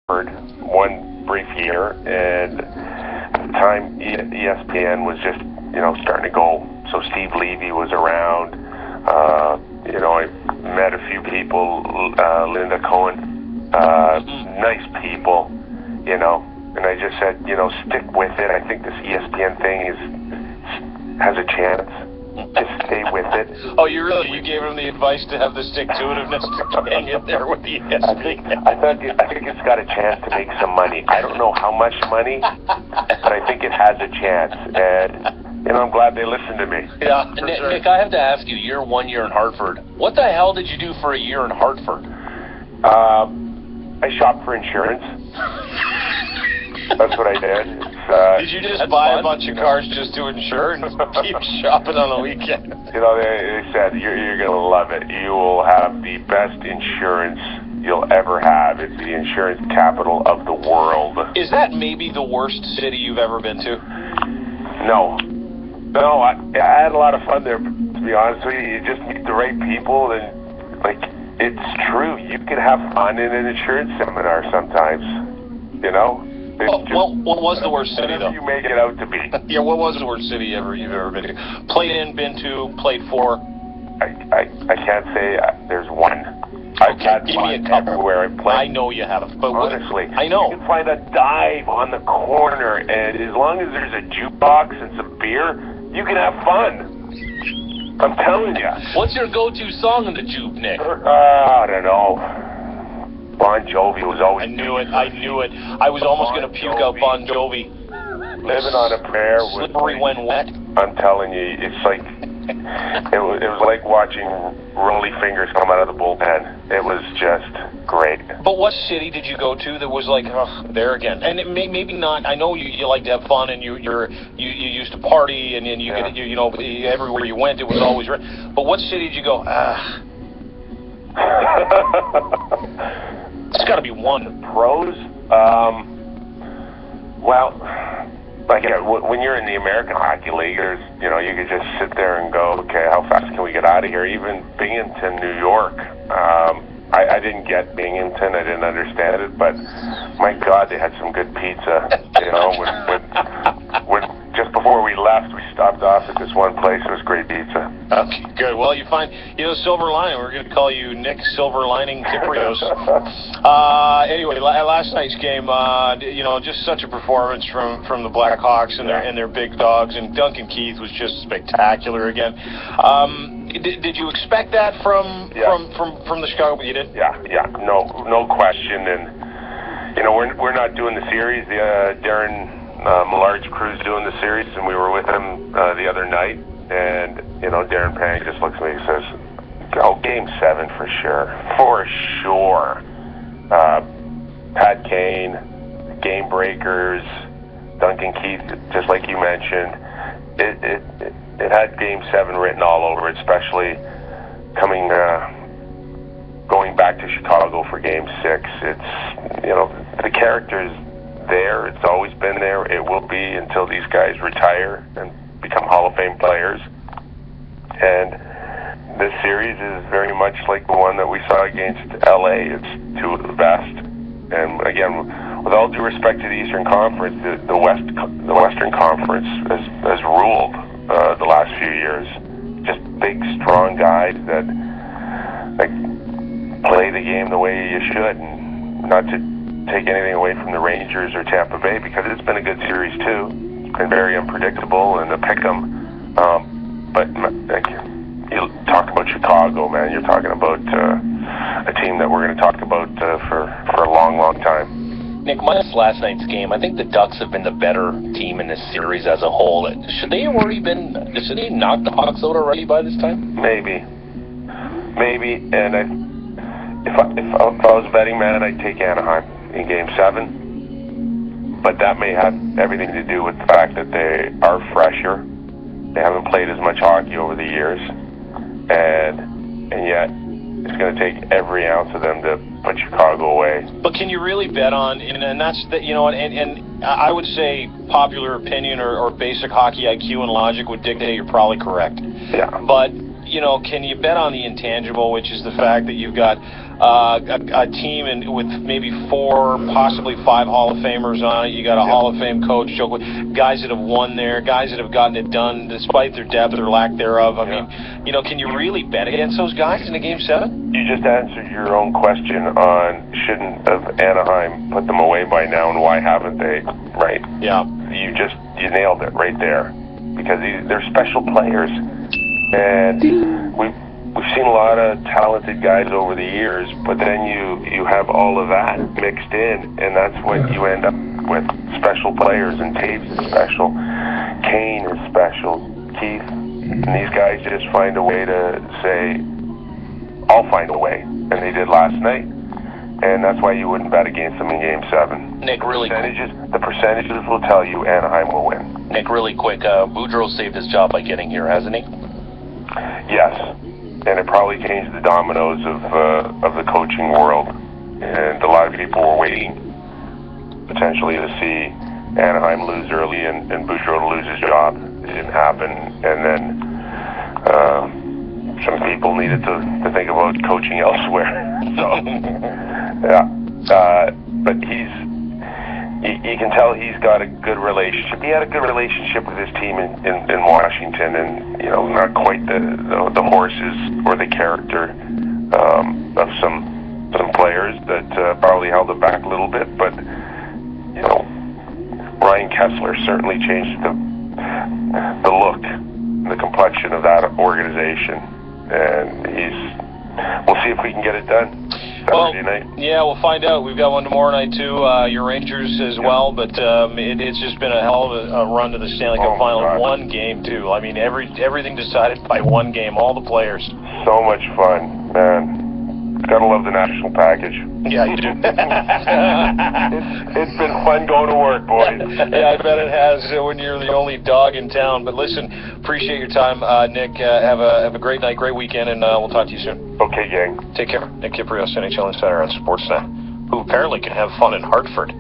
one brief year, and at the time ESPN was just starting to go. So Steve Levy was around. I met a few people, Linda Cohen, nice people, and I just said, stick with it. I think this ESPN thing has a chance. Just stay with it. Oh, you gave him the advice to have the stick-to-itiveness to hang in there with the ESPN. I think it's got a chance to make some money. I don't know how much money, but I think it has a chance, and I'm glad they listened to me. Yeah, Nick, I have to ask you, you're 1 year in Hartford. What the hell did you do for a year in Hartford? I shopped for insurance. That's what I did. Did you just buy a bunch of cars just to insure and keep shopping on the weekend? They said, you're going to love it. You will have the best insurance you'll ever have. It's the insurance capital of the world. Is that maybe the worst city you've ever been to? No, I had a lot of fun there, to be honest with you. You just meet the right people, and, it's true. You can have fun in an insurance seminar sometimes, What was the worst city, though? You make it out to be. Yeah, what was the worst city you've ever been to? Played in, been to, played for? I can't say there's one. I've had give me a couple. Everywhere I played. I know you have, but honestly, I know. You can find a dive on the corner, and as long as there's a jukebox and some beer, you can have fun. I'm telling you. What's your go-to song in the juke, Nick? I don't know. Bon Jovi was always... I knew it. I was almost going to puke out Bon Jovi. Living on a Prayer. Slippery when wet. I'm telling you, it's like... It was like watching Rolly Fingers come out of the bullpen. It was just great. But what city did you go to that was like, there again? And maybe not. I know you like to have fun, and you used to party, and you everywhere you went, it was always right. But what city did you go? It's got to be one. Pros? When you're in the American Hockey League, there's, you could just sit there and go, okay, how fast can we get out of here? Even Binghamton, New York. I didn't get Binghamton. I didn't understand it, but my God, they had some good pizza. When just before we left, we stopped off at this one place. It was great pizza. Okay, good. Well, you find, Silver Lining. We're going to call you Nick Silver Lining Kiprios. Anyway, last night's game, just such a performance from the Blackhawks and their big dogs, and Duncan Keith was just spectacular again. Did you expect that from the Chicago? You did? Yeah, no question. And we're not doing the series. Darren Millard's crew's doing the series, and we were with him the other night. And Darren Pang just looks at me and says, "Oh, Game 7 for sure." Pat Kane, Game Breakers, Duncan Keith, just like you mentioned. It had Game 7 written all over it, especially going back to Chicago for Game 6. It's, the character's there. It's always been there. It will be until these guys retire and become Hall of Fame players. And this series is very much like the one that we saw against LA. It's two of the best. And again, with all due respect to the Eastern Conference, the Western Conference has ruled the last few years. Just big, strong guys that play the game the way you should, and not to take anything away from the Rangers or Tampa Bay, because it's been a good series too. It's been very unpredictable and a pick'em. But you talk about Chicago, man. You're talking about a team that we're going to talk about for a long, long time. Nick, minus last night's game, I think the Ducks have been the better team in this series as a whole. Should they knock the Hawks out already by this time? Maybe. And if I was a betting man, I'd take Anaheim in Game 7. But that may have everything to do with the fact that they are fresher. They haven't played as much hockey over the years, and yet it's going to take every ounce of them to put Chicago away. But can you really bet on, and that's that, and I would say popular opinion or basic hockey IQ and logic would dictate you're probably correct. Yeah. But can you bet on the intangible, which is the fact that you've got a team with maybe 4, possibly 5 Hall of Famers on it. You got a Hall of Fame coach, guys that have won there, guys that have gotten it done despite their depth or lack thereof. I mean, can you really bet against those guys in a Game 7? You just answered your own question on shouldn't have Anaheim put them away by now and why haven't they, right? Yeah. You nailed it right there, because they're special players, and we've seen a lot of talented guys over the years, but then you have all of that mixed in, and that's what you end up with, special players. And Taves is special, Kane is special, Keith, and these guys just find a way to say, I'll find a way, and they did last night. And that's why you wouldn't bet against them in Game 7. Nick, really the percentages will tell you Anaheim will win. Nick, really quick, Boudreau saved his job by getting here, hasn't he? Yes, and it probably changed the dominoes of the coaching world. And a lot of people were waiting potentially to see Anaheim lose early and Boudreau lose his job. It didn't happen, and then some people needed to think about coaching elsewhere. So, but you can tell he's got a good relationship. He had a good relationship with his team in Washington, and not quite the horses or the character of some players that probably held it back a little bit. But Ryan Kessler certainly changed the look, the complexion of that organization, and we'll see if we can get it done Saturday night. Yeah, we'll find out. We've got one tomorrow night too. Your Rangers as well, but it's just been a hell of a run to the Stanley Cup Final. God. One game too. I mean, everything decided by one game. All the players. So much fun, man. Gotta love the national package. Yeah, you do. It's been fun going to work, boys. Yeah, I bet it has when you're the only dog in town. But listen, appreciate your time, Nick. Have a great night, great weekend, and we'll talk to you soon. Okay, gang. Take care. Nick Kyprios, NHL Insider on Sportsnet, who apparently can have fun in Hartford.